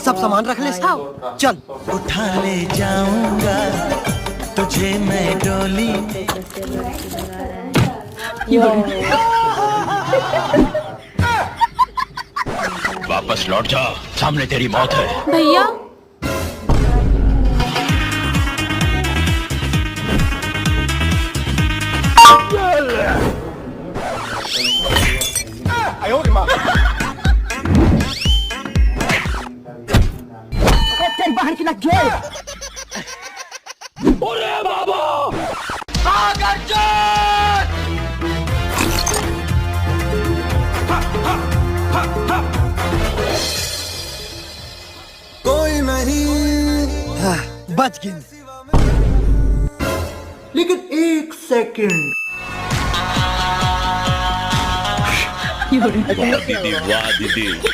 सब सामान रख ले। चल उठा ले जाऊंगा तुझे मैं डोली। वापस लौट जा, सामने तेरी मौत है। भैया बाहर की लग गया। अरे बाबा कोई नहीं बच गई, लेकिन 1 सेकंड। दीदी, वाह दीदी।